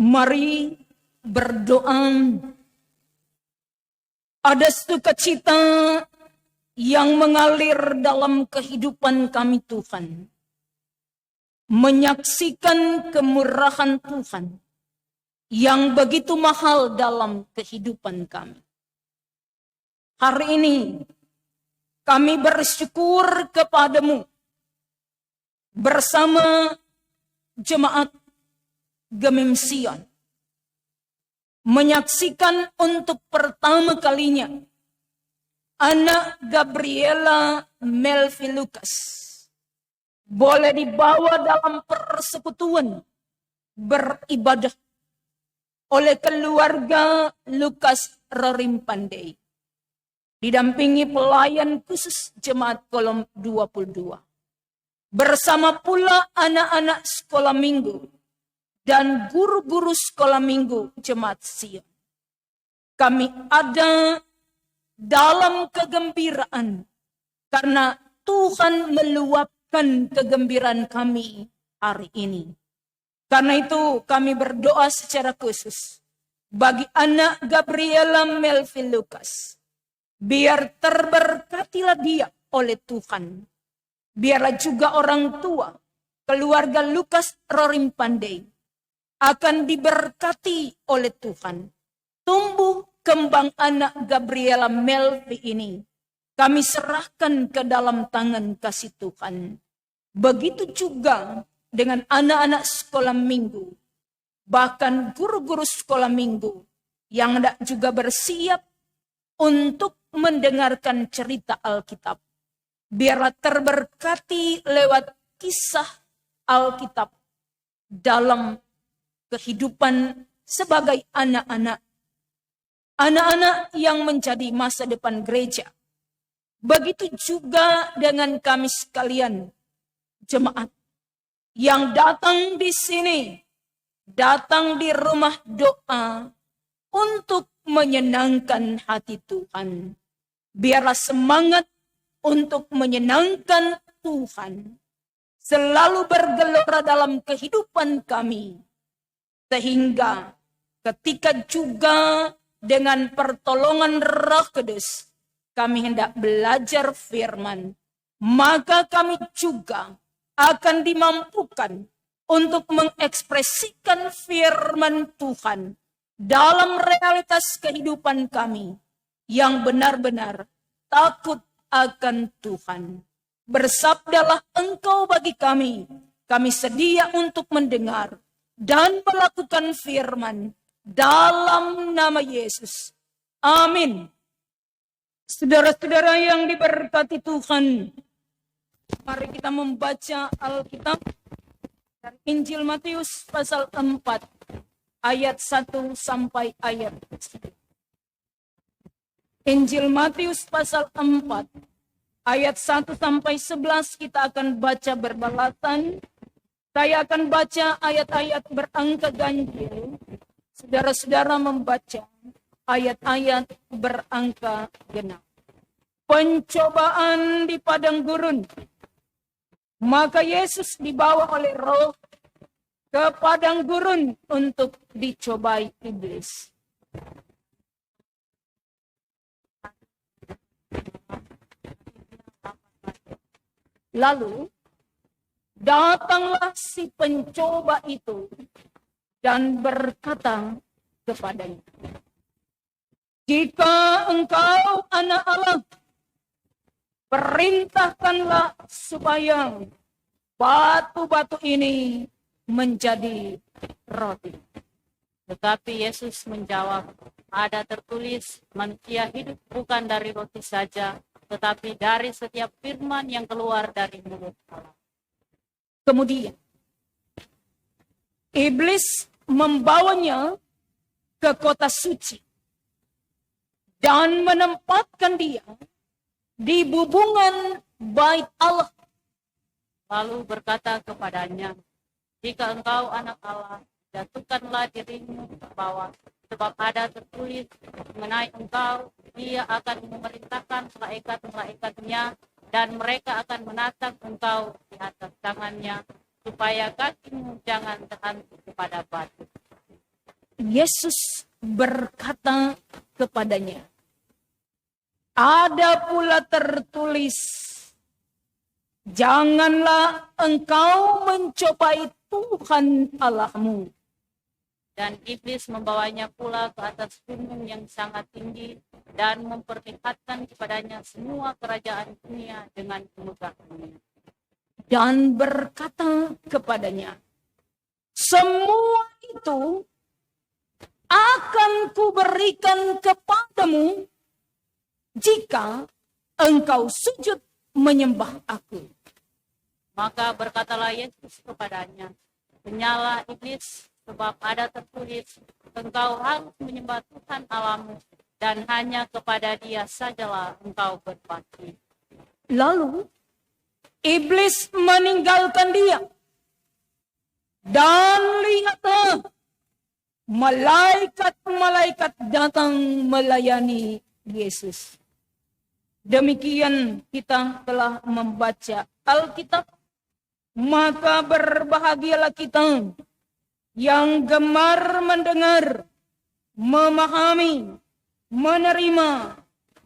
Mari berdoa. Ada sukacita yang mengalir dalam kehidupan kami Tuhan. Menyaksikan kemurahan Tuhan yang begitu mahal dalam kehidupan kami. Hari ini kami bersyukur kepadamu bersama jemaat Gemim Sion. Menyaksikan untuk pertama kalinya anak Gabriela Melvi Lucas boleh dibawa dalam persekutuan beribadah oleh keluarga Lukas Rorimpandei, didampingi pelayan khusus jemaat Kolom 22, bersama pula anak-anak sekolah minggu dan guru-guru sekolah minggu jemaat Sion. Kami ada dalam kegembiraan karena Tuhan meluapkan kegembiraan kami hari ini. Karena itu kami berdoa secara khusus bagi anak Gabriela Melvi Lucas. Biar terberkatilah dia oleh Tuhan. Biarlah juga orang tua, keluarga Lukas Rorimpandei akan diberkati oleh Tuhan. Tumbuh kembang anak Gabriela Melvi ini kami serahkan ke dalam tangan kasih Tuhan. Begitu juga dengan anak-anak sekolah minggu, bahkan guru-guru sekolah minggu yang hendak juga bersiap untuk mendengarkan cerita Alkitab. Biarlah terberkati lewat kisah Alkitab dalam kehidupan sebagai anak-anak yang menjadi masa depan gereja. Begitu juga dengan kami sekalian, jemaat yang datang di sini, datang di rumah doa untuk menyenangkan hati Tuhan. Biarlah semangat untuk menyenangkan Tuhan selalu bergelora dalam kehidupan kami. Sehingga ketika juga dengan pertolongan Roh Kudus kami hendak belajar firman, maka kami juga akan dimampukan untuk mengekspresikan firman Tuhan dalam realitas kehidupan kami yang benar-benar takut akan Tuhan. Bersabdalah Engkau bagi kami sedia untuk mendengar dan melakukan firman dalam nama Yesus. Amin. Saudara-saudara yang diberkati Tuhan, mari kita membaca Alkitab dari Injil Matius pasal 4 ayat 1 sampai ayat 10. Injil Matius pasal 4 ayat 1 sampai 11 kita akan baca berbalasan. Saya akan baca ayat-ayat berangka ganjil. Saudara-saudara membaca ayat-ayat berangka genap. Pencobaan di padang gurun. Maka Yesus dibawa oleh Roh ke padang gurun untuk dicobai iblis. Lalu datanglah si pencoba itu dan berkata kepadanya, "Jika engkau anak Allah, perintahkanlah supaya batu-batu ini menjadi roti." Tetapi Yesus menjawab, "Ada tertulis, manusia hidup bukan dari roti saja, tetapi dari setiap firman yang keluar dari mulut Allah." Kemudian iblis membawanya ke kota suci dan menempatkan dia di bubungan bait Allah. Lalu berkata kepadanya, "Jika engkau anak Allah, jatuhkanlah dirimu ke bawah, sebab ada tertulis mengenai engkau, Dia akan memerintahkan malaikat-malaikatnya, dan mereka akan menatang engkau di atas tangannya, supaya kakimu jangan terhantuk kepada batu." Yesus berkata kepadanya, ada pula tertulis, janganlah engkau mencobai Tuhan Allahmu. Dan iblis membawanya pula ke atas gunung yang sangat tinggi dan memperlihatkan kepadanya semua kerajaan dunia dengan kemegahannya. Dan berkata kepadanya, semua itu akan kuberikan kepadamu jika engkau sujud menyembah aku. Maka berkatalah Yesus kepadanya, penyalah iblis, sebab ada tertulis, engkau harus menyembah Tuhan Allahmu, dan hanya kepada Dia sajalah engkau berbakti. Lalu iblis meninggalkan dia. Dan lihatlah, malaikat-malaikat datang melayani Yesus. Demikian kita telah membaca Alkitab, maka berbahagialah kita yang gemar mendengar, memahami, menerima,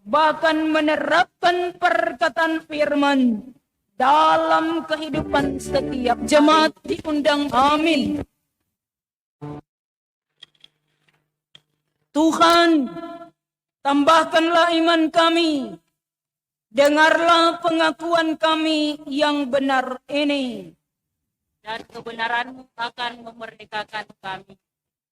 bahkan menerapkan perkataan firman dalam kehidupan setiap jemaat diundang. Amin. Tuhan, tambahkanlah iman kami. Dengarlah pengakuan kami yang benar ini. Dan kebenaran-Mu akan memerdekakan kami.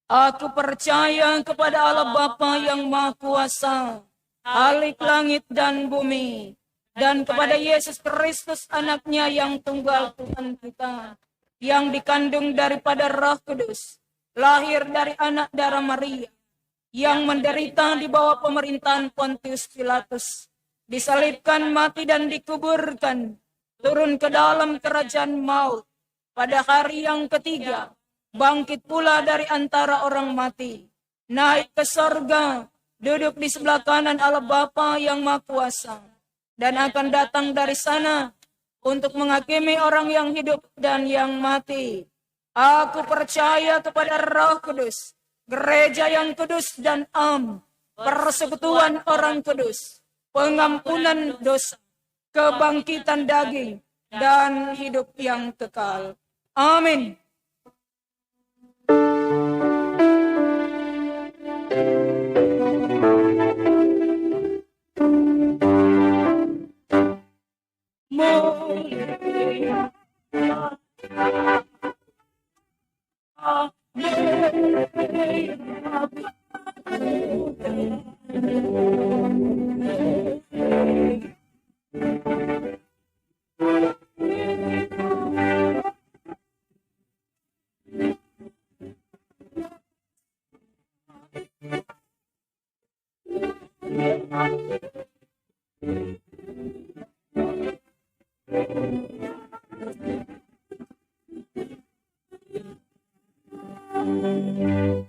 Aku percaya kepada Allah Bapa yang Maha Kuasa, Khalik langit dan bumi, dan kepada Yesus Kristus anaknya yang tunggal Tuhan kita, yang dikandung daripada Roh Kudus, lahir dari anak darah Maria, yang menderita di bawah pemerintahan Pontius Pilatus, disalibkan, mati dan dikuburkan, turun ke dalam kerajaan maut, pada hari yang ketiga, bangkit pula dari antara orang mati, naik ke sorga, duduk di sebelah kanan Allah Bapa yang Maha Kuasa, dan akan datang dari sana untuk menghakimi orang yang hidup dan yang mati. Aku percaya kepada Roh Kudus, gereja yang kudus dan am, persekutuan orang kudus, pengampunan dosa, kebangkitan daging, dan hidup yang kekal. Amin.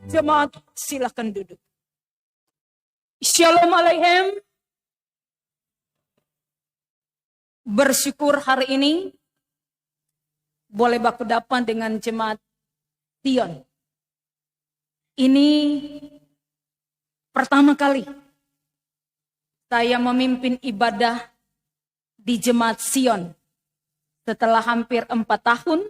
Jemaat, silakan duduk. Shalom Aleichem. Bersyukur hari ini boleh baku dapat dengan jemaat Sion. Ini pertama kali saya memimpin ibadah di jemaat Sion. Setelah hampir 4 tahun,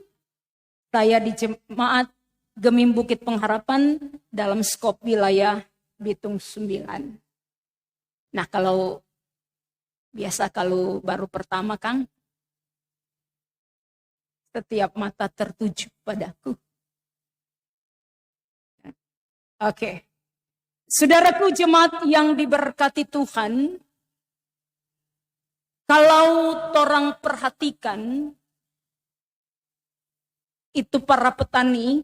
saya di jemaat Gemim Bukit Pengharapan dalam skop wilayah Bitung 9. Nah, kalau baru pertama, Kang, setiap mata tertuju padaku. Oke. Saudaraku jemaat yang diberkati Tuhan, kalau torang perhatikan, itu para petani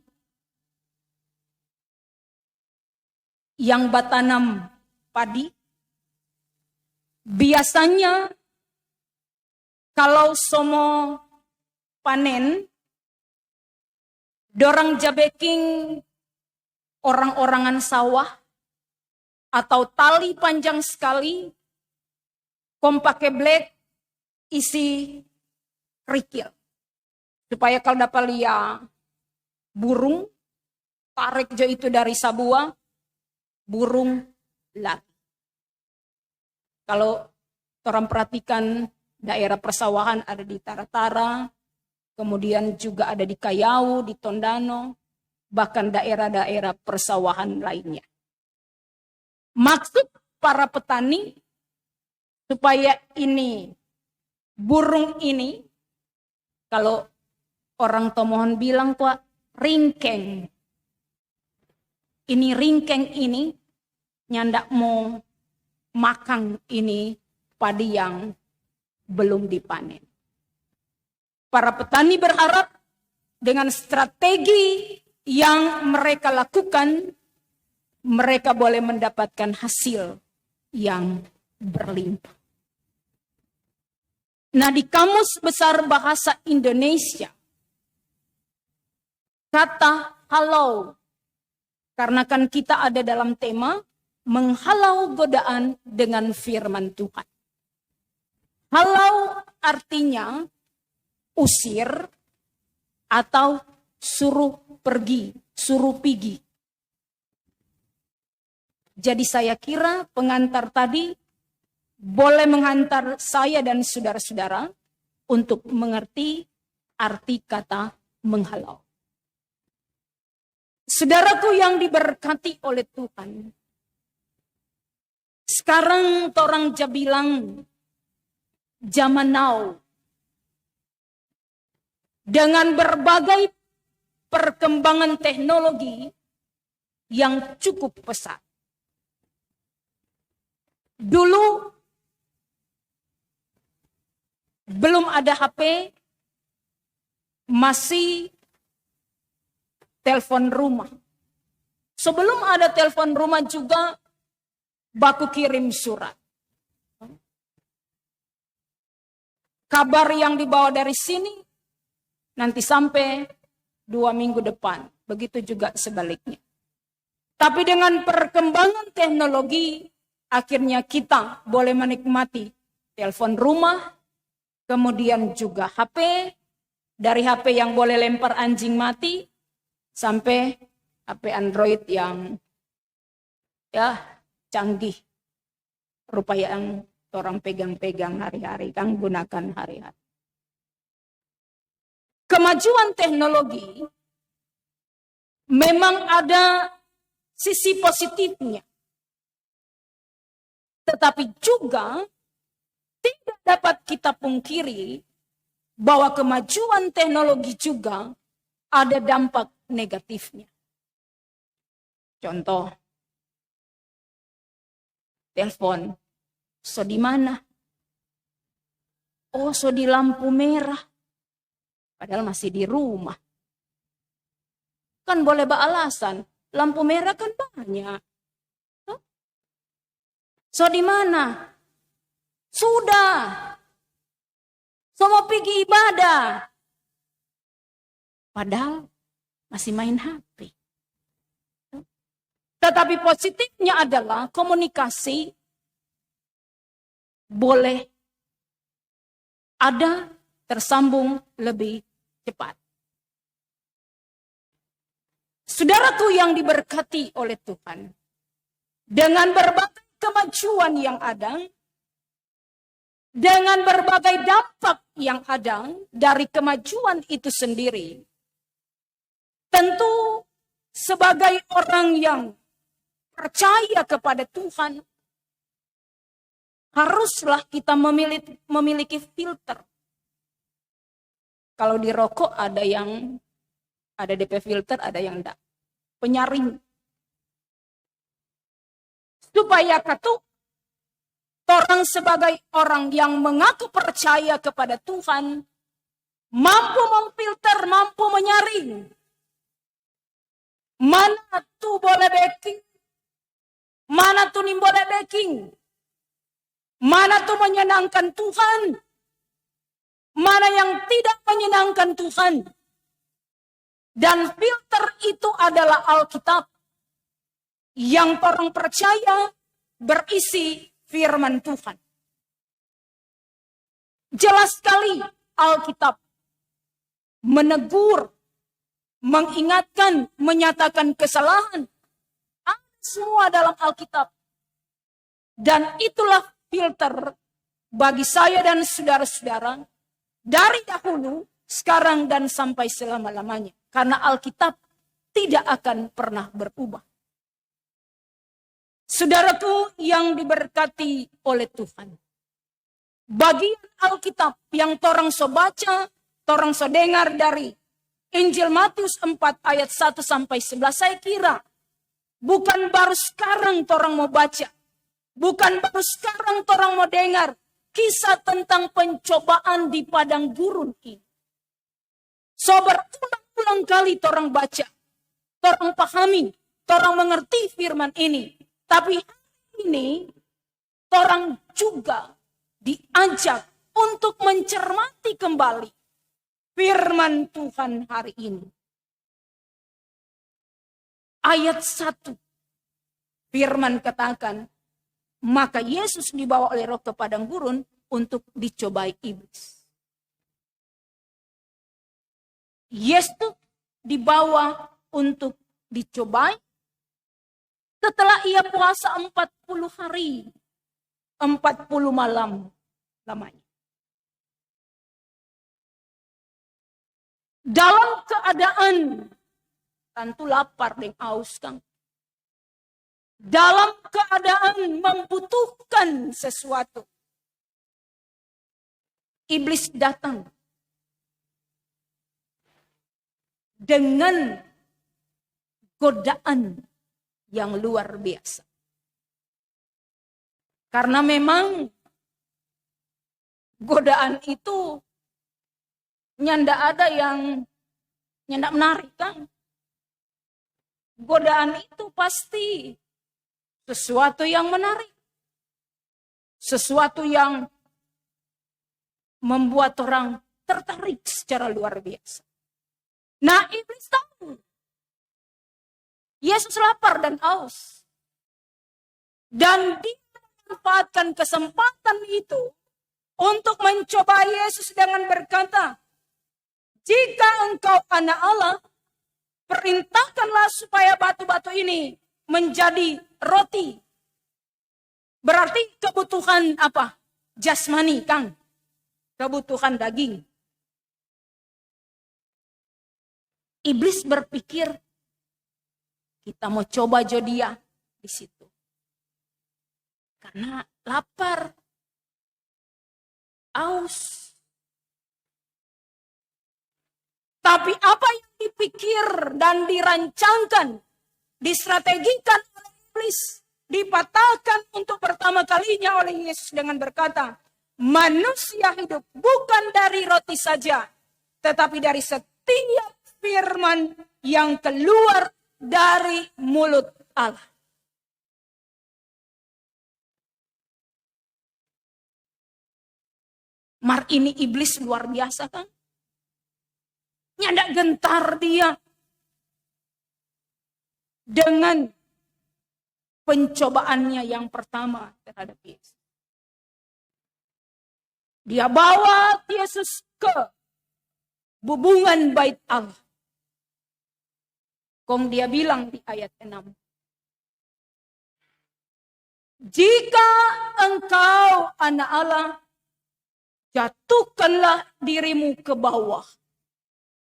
yang batanam padi, biasanya kalau somo panen, dorang jabeking orang-orangan sawah atau tali panjang sekali, kompake blek isi kerikil. Supaya kalau dapat lihat burung, tarik jo itu dari sabua, burung lari. Kalau orang perhatikan daerah persawahan ada di Taratara, kemudian juga ada di Kayau, di Tondano, bahkan daerah-daerah persawahan lainnya. Maksud para petani supaya ini, burung ini, kalau orang Tomohon bilang kok ringkeng. Ini ringkeng ini nyandak mau makan ini padi yang belum dipanen. Para petani berharap dengan strategi yang mereka lakukan, mereka boleh mendapatkan hasil yang berlimpah. Nah, di Kamus Besar Bahasa Indonesia, kata halau, karena kan kita ada dalam tema menghalau godaan dengan firman Tuhan. Halau artinya usir atau suruh pergi, suruh pergi. Jadi saya kira pengantar tadi boleh menghantar saya dan saudara-saudara untuk mengerti arti kata menghalau. Saudaraku yang diberkati oleh Tuhan, sekarang orang bilang zaman now, dengan berbagai perkembangan teknologi yang cukup pesat. Dulu belum ada HP, masih telepon rumah. Sebelum ada telepon rumah juga baku kirim surat. Kabar yang dibawa dari sini nanti sampai 2 minggu depan. Begitu juga sebaliknya. Tapi dengan perkembangan teknologi, akhirnya kita boleh menikmati telepon rumah, kemudian juga HP, dari HP yang boleh lempar anjing mati, sampai HP Android yang ya canggih. Rupa yang orang pegang-pegang hari-hari, kan gunakan hari-hari. Kemajuan teknologi memang ada sisi positifnya. Tetapi juga tidak dapat kita pungkiri bahwa kemajuan teknologi juga ada dampak negatifnya. Contoh, telepon, so di mana? Oh, so di lampu merah. Padahal masih di rumah. Kan boleh beralasan, lampu merah kan banyak. So di mana? Sudah. So mau pergi ibadah. Padahal masih main HP. Tetapi positifnya adalah komunikasi boleh ada tersambung lebih cepat. Saudaraku yang diberkati oleh Tuhan, dengan berbagai kemajuan yang ada, dengan berbagai dampak yang ada dari kemajuan itu sendiri, tentu sebagai orang yang percaya kepada Tuhan, haruslah kita memiliki filter. Kalau di rokok ada yang ada DP filter, ada yang enggak. Penyaring. Supaya orang sebagai orang yang mengaku percaya kepada Tuhan, mampu memfilter, mampu menyaring. Mana tuh boleh backing, mana tuh nih boleh backing, mana tuh menyenangkan Tuhan, mana yang tidak menyenangkan Tuhan. Dan filter itu adalah Alkitab yang orang percaya berisi firman Tuhan. Jelas sekali Alkitab menegur mengingatkan, menyatakan kesalahan. Ada semua dalam Alkitab. Dan itulah filter bagi saya dan saudara-saudara dari dahulu, sekarang, dan sampai selama-lamanya. Karena Alkitab tidak akan pernah berubah. Saudaraku yang diberkati oleh Tuhan. Bagian Alkitab yang torang so baca, torang so dengar dari Injil Matius 4 ayat 1 sampai 11, saya kira bukan baru sekarang torang mau baca. Bukan baru sekarang torang mau dengar kisah tentang pencobaan di padang gurun ini. So berulang-ulang kali torang baca, torang pahami, torang mengerti firman ini. Tapi hari ini torang juga diajak untuk mencermati kembali firman Tuhan hari ini. Ayat 1. Firman katakan, maka Yesus dibawa oleh Roh ke padang gurun untuk dicobai iblis. Yesus dibawa untuk dicobai setelah ia puasa 40 hari, 40 malam lamanya. Dalam keadaan tentu lapar dan haus, Kang. Dalam keadaan membutuhkan sesuatu. Iblis datang dengan godaan yang luar biasa. Karena memang godaan itu nyanda ada yang nyanda menarik, kan? Godaan itu pasti sesuatu yang menarik. Sesuatu yang membuat orang tertarik secara luar biasa. Nah, iblis tahu Yesus lapar dan haus. Dan dia memanfaatkan kesempatan itu untuk mencoba Yesus dengan berkata, jika engkau anak Allah, perintahkanlah supaya batu-batu ini menjadi roti. Berarti kebutuhan apa? Jasmani, Kang. Kebutuhan daging. Iblis berpikir, kita mau coba dia di situ. Karena lapar, haus. Tapi apa yang dipikir dan dirancangkan, distrategikan oleh iblis, dipatahkan untuk pertama kalinya oleh Yesus dengan berkata, manusia hidup bukan dari roti saja, tetapi dari setiap firman yang keluar dari mulut Allah. Mar ini iblis luar biasa, kan? Nyandak gentar dia dengan pencobaannya yang pertama terhadap Yesus. Dia bawa Yesus ke bubungan bait Allah. Kong dia bilang di ayat 6. Jika engkau anak Allah, jatuhkanlah dirimu ke bawah.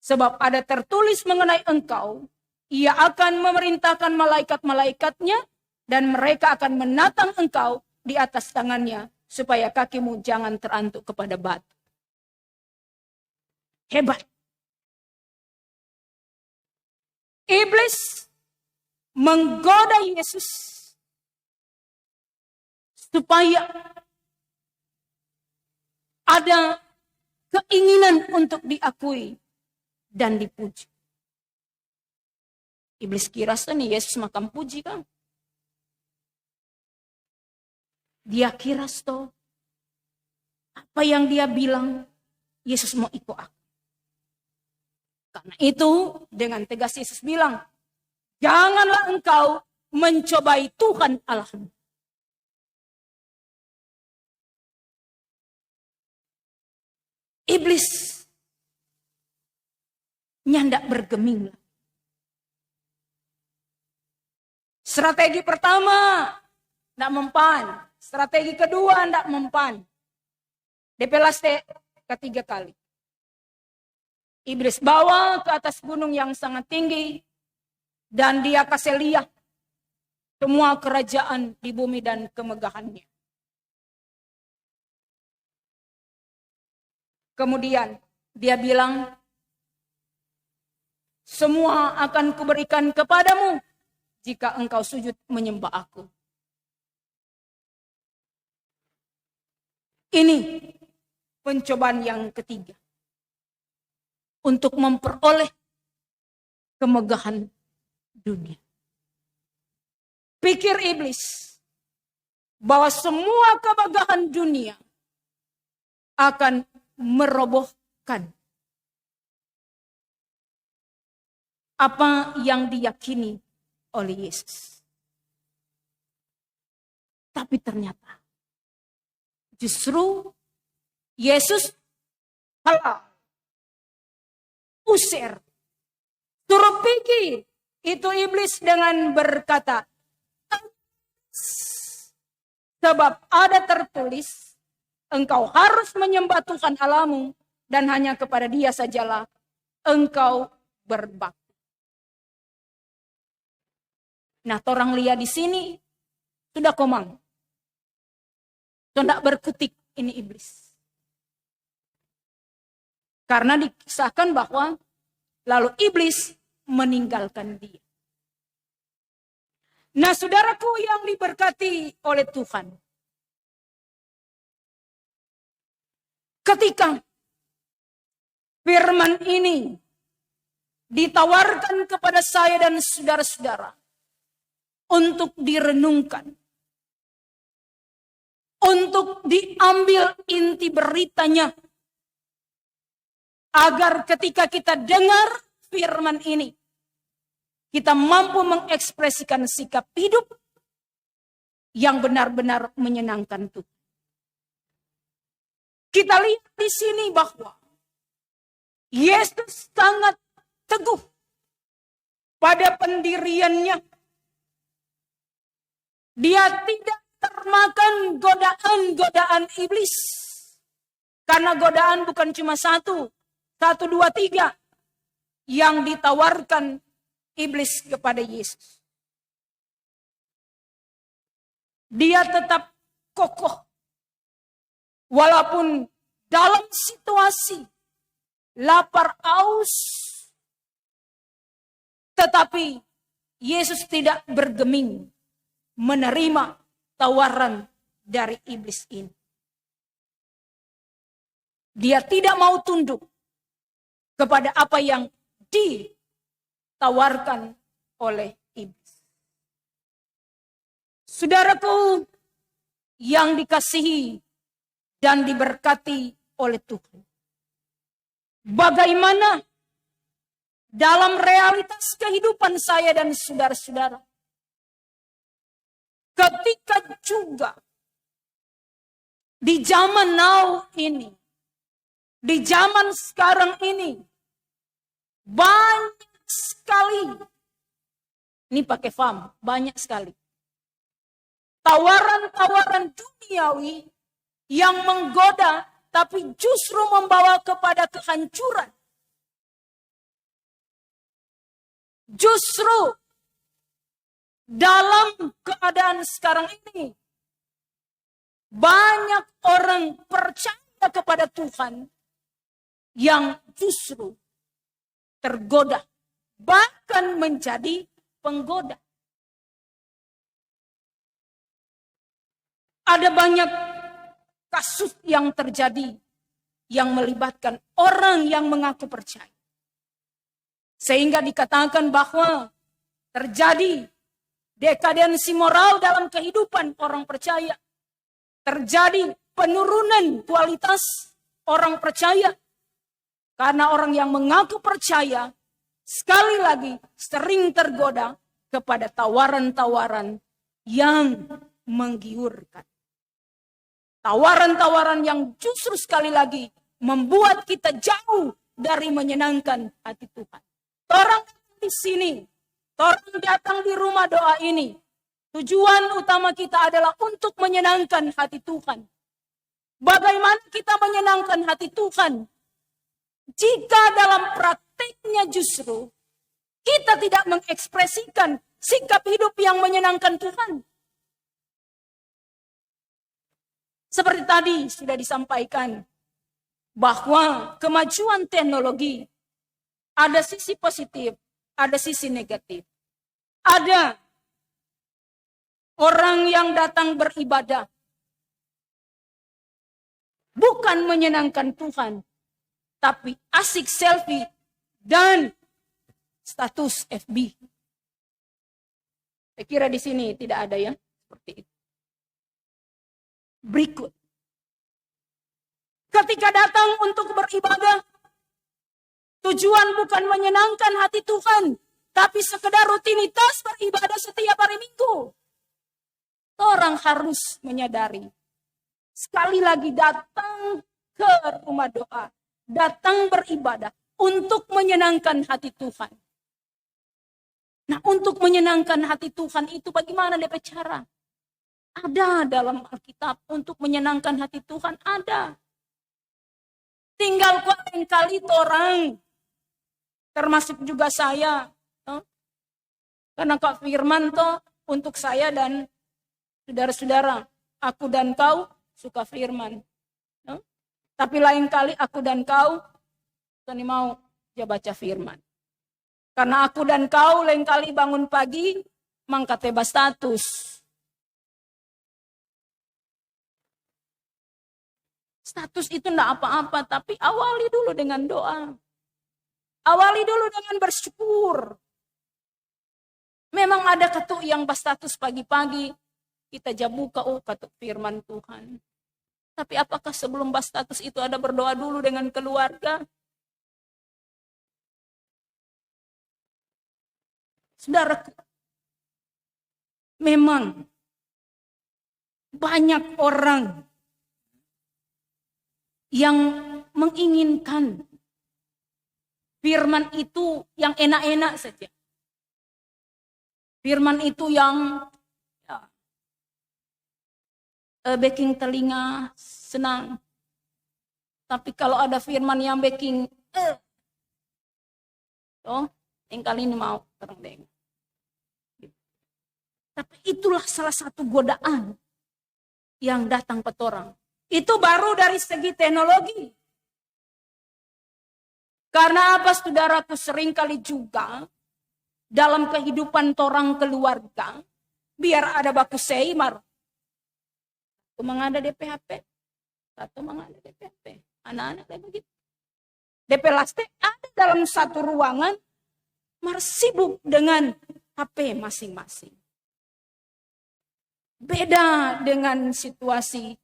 Sebab ada tertulis mengenai engkau, ia akan memerintahkan malaikat-malaikatnya, dan mereka akan menatang engkau di atas tangannya, supaya kakimu jangan terantuk kepada batu. Hebat. Iblis menggoda Yesus supaya ada keinginan untuk diakui dan dipuji. Iblis kira nih Yesus makan puji, kan? Dia kira apa yang dia bilang Yesus mau ikut aku. Karena itu dengan tegas Yesus bilang, janganlah engkau mencobai Tuhan Allahmu. Iblis nyandak bergeming. Strategi pertama, ndak mempan. Strategi kedua, ndak mempan. DPLAST ketiga kali. Iblis bawa ke atas gunung yang sangat tinggi. Dan dia kasih lihat semua kerajaan di bumi dan kemegahannya. Kemudian dia bilang, semua akan kuberikan kepadamu jika engkau sujud menyembah aku. Ini pencobaan yang ketiga. Untuk memperoleh kemegahan dunia. Pikir iblis bahwa semua kemegahan dunia akan merobohkan apa yang diyakini oleh Yesus. Tapi ternyata justru Yesus halau, usir, suruh pergi. Itu iblis dengan berkata, sebab ada tertulis, engkau harus menyembah Tuhan Allahmu dan hanya kepada Dia sajalah engkau berbakti. Nah, orang lihat di sini sudah komang. Sudah berkutik ini iblis. Karena dikisahkan bahwa lalu iblis meninggalkan dia. Nah, saudaraku yang diberkati oleh Tuhan. Ketika firman ini ditawarkan kepada saya dan saudara-saudara untuk direnungkan, untuk diambil inti beritanya, agar ketika kita dengar firman ini, kita mampu mengekspresikan sikap hidup yang benar-benar menyenangkan Tuhan. Kita lihat di sini bahwa Yesus sangat teguh pada pendiriannya. Dia tidak termakan godaan-godaan iblis. Karena godaan bukan cuma satu, dua, tiga yang ditawarkan iblis kepada Yesus. Dia tetap kokoh. Walaupun dalam situasi lapar aus. Tetapi Yesus tidak bergeming menerima tawaran dari iblis ini. Dia tidak mau tunduk kepada apa yang ditawarkan oleh iblis. Saudaraku yang dikasihi dan diberkati oleh Tuhan. Bagaimana dalam realitas kehidupan saya dan saudara-saudara, ketika juga di zaman now ini, di zaman sekarang ini, banyak sekali, ini pakai fam, banyak sekali, tawaran-tawaran duniawi yang menggoda, tapi justru membawa kepada kehancuran. Justru dalam keadaan sekarang ini, banyak orang percaya kepada Tuhan yang justru tergoda, bahkan menjadi penggoda. Ada banyak kasus yang terjadi yang melibatkan orang yang mengaku percaya. Sehingga dikatakan bahwa terjadi dekadensi moral dalam kehidupan orang percaya. Terjadi penurunan kualitas orang percaya. Karena orang yang mengaku percaya sekali lagi sering tergoda kepada tawaran-tawaran yang menggiurkan. Tawaran-tawaran yang justru sekali lagi membuat kita jauh dari menyenangkan hati Tuhan. Orang di sini, orang datang di rumah doa ini, tujuan utama kita adalah untuk menyenangkan hati Tuhan. Bagaimana kita menyenangkan hati Tuhan? Jika dalam prakteknya justru kita tidak mengekspresikan sikap hidup yang menyenangkan Tuhan. Seperti tadi sudah disampaikan bahwa kemajuan teknologi ada sisi positif, ada sisi negatif. Ada orang yang datang beribadah bukan menyenangkan Tuhan, tapi asik selfie dan status FB. Saya kira di sini tidak ada ya seperti itu. Berikut. Ketika datang untuk beribadah, tujuan bukan menyenangkan hati Tuhan, tapi sekedar rutinitas beribadah setiap hari Minggu. Orang harus menyadari, sekali lagi datang ke rumah doa, datang beribadah untuk menyenangkan hati Tuhan. Nah, untuk menyenangkan hati Tuhan itu bagaimana DP cara? Ada dalam Alkitab untuk menyenangkan hati Tuhan, ada. Tinggal kali orang, termasuk juga saya. Karena Kak Firman toh untuk saya dan saudara-saudara, aku dan kau suka firman. Tapi lain kali aku dan kau tani mau baca firman. Karena aku dan kau lain kali bangun pagi mangkat tebas status. Status itu enggak apa-apa, tapi awali dulu dengan doa. Awali dulu dengan bersyukur. Memang ada ketuk yang berstatus pagi-pagi, kita jabuka ketuk firman Tuhan. Tapi apakah sebelum berstatus itu ada berdoa dulu dengan keluarga? Saudaraku, memang banyak orang yang menginginkan firman itu yang enak-enak saja. Firman itu yang backing telinga senang. Tapi kalau ada firman yang backing yang kali ini mau terang deng. Tapi itulah salah satu godaan yang datang ke orang. Itu baru dari segi teknologi. Karena apa saudaraku, seringkali juga dalam kehidupan orang keluarga, biar ada baku seimar. Satu mengada DPHP, satu mengada DPHP. Anak-anak kayak begitu. DP laste ada dalam satu ruangan, sibuk dengan HP masing-masing. Beda dengan situasi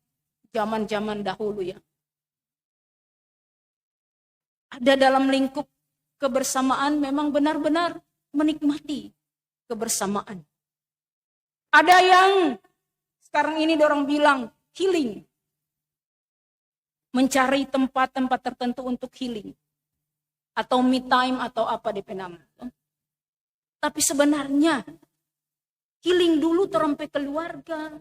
zaman-zaman dahulu ya. Ada dalam lingkup kebersamaan memang benar-benar menikmati kebersamaan. Ada yang sekarang ini dorong bilang healing. Mencari tempat-tempat tertentu untuk healing. Atau me time atau apa DP nama. Tapi sebenarnya healing dulu terompe keluarga.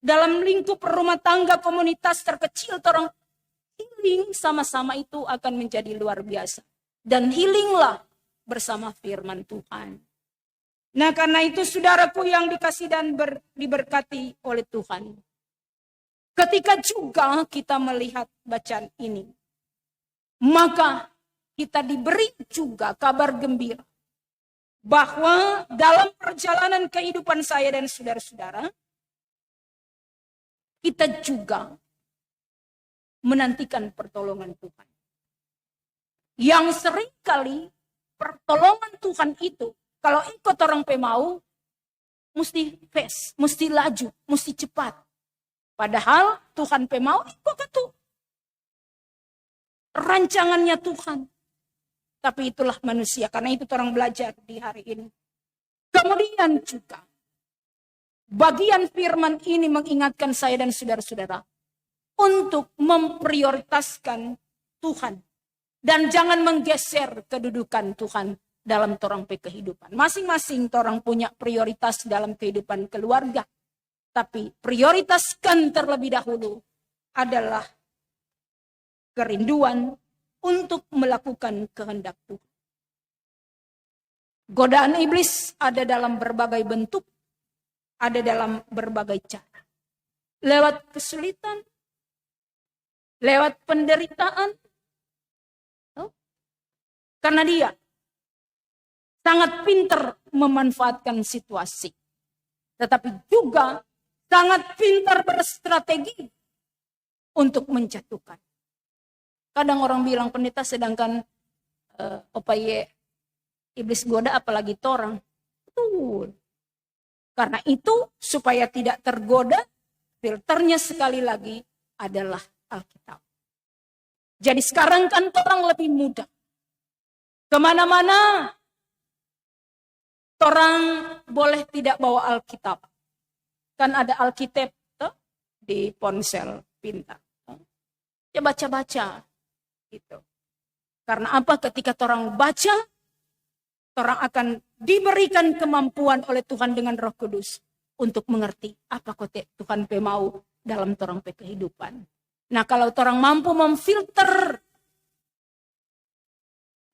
Dalam lingkup rumah tangga komunitas terkecil orang healing sama-sama itu akan menjadi luar biasa. Dan healinglah bersama firman Tuhan. Nah karena itu saudaraku yang dikasih dan diberkati oleh Tuhan. Ketika juga kita melihat bacaan ini. Maka kita diberi juga kabar gembira. Bahwa dalam perjalanan kehidupan saya dan saudara-saudara. Kita juga menantikan pertolongan Tuhan. Yang seringkali pertolongan Tuhan itu, kalau ikut orang pemau, mesti fast, mesti laju, mesti cepat. Padahal Tuhan pemau ikut itu. Rancangannya Tuhan. Tapi itulah manusia, karena itu orang belajar di hari ini. Kemudian juga, bagian firman ini mengingatkan saya dan saudara-saudara untuk memprioritaskan Tuhan Dan jangan menggeser kedudukan Tuhan dalam torang pe kehidupan. Masing-masing torang punya prioritas dalam kehidupan keluarga. Tapi prioritaskan terlebih dahulu adalah kerinduan untuk melakukan kehendak Tuhan. Godaan iblis ada dalam berbagai bentuk, ada dalam berbagai cara. Lewat kesulitan, lewat penderitaan. Karena dia sangat pintar memanfaatkan situasi. Tetapi juga sangat pintar berstrategi untuk menjatuhkan. Kadang orang bilang pendeta sedangkan iblis goda apalagi torang. Betul. Karena itu supaya tidak tergoda, filternya sekali lagi adalah Alkitab. Jadi sekarang kan torang lebih mudah. Kemana-mana torang boleh tidak bawa Alkitab. Kan ada Alkitab di ponsel pintar. Ya baca-baca. Gitu. Karena apa? Ketika torang baca, torang akan diberikan kemampuan oleh Tuhan dengan Roh Kudus untuk mengerti apa kote Tuhan pe mau dalam torang pe kehidupan. Nah, kalau torang mampu memfilter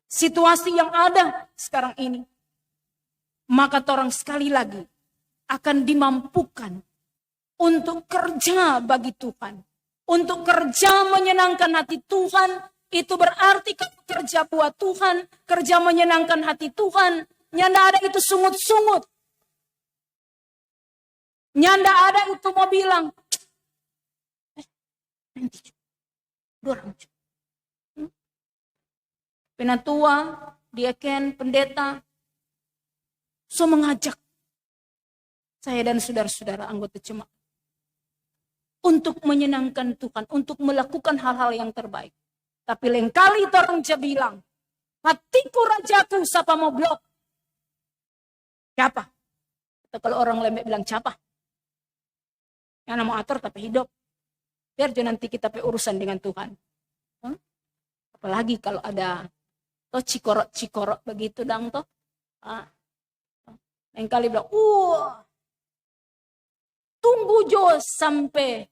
situasi yang ada sekarang ini, maka torang sekali lagi akan dimampukan untuk kerja bagi Tuhan, untuk kerja menyenangkan hati Tuhan. Itu berarti kerja buat Tuhan, kerja menyenangkan hati Tuhan. Nyanda ada itu sungut-sungut. Nyanda ada itu mau bilang, nanti dorang. Penatua, diaken, pendeta, so mengajak saya dan saudara-saudara anggota jemaat untuk menyenangkan Tuhan, untuk melakukan hal-hal yang terbaik. Tapi lain kali orang bilang, hatiku rajaku, siapa mau blok? Siapa? Atau kalau orang lembek bilang siapa? Yang mau atur tapi hidup. Biar nanti kita urusan dengan Tuhan. Apalagi kalau ada cikorok begitu dang toh. Lain kali bilang, tunggu jo sampai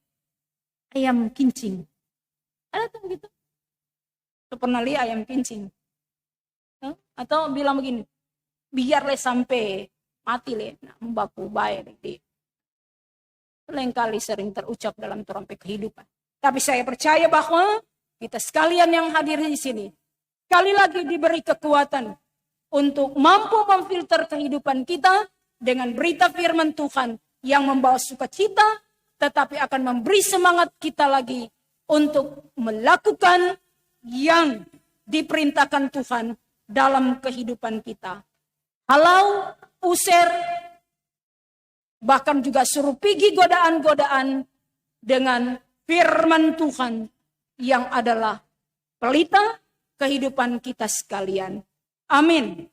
ayam kincing. Ada tuh gitu. Pernah lihat ayam kincing. Atau bilang begini, biarlah sampai mati le, nah, membaku baik di. Lain kali sering terucap dalam terampai kehidupan. Tapi saya percaya bahwa kita sekalian yang hadir di sini, sekali lagi diberi kekuatan untuk mampu memfilter kehidupan kita dengan berita firman Tuhan yang membawa sukacita, tetapi akan memberi semangat kita lagi untuk melakukan yang diperintahkan Tuhan dalam kehidupan kita. Halau, usir, bahkan juga suruh pergi godaan-godaan dengan firman Tuhan yang adalah pelita kehidupan kita sekalian. Amin.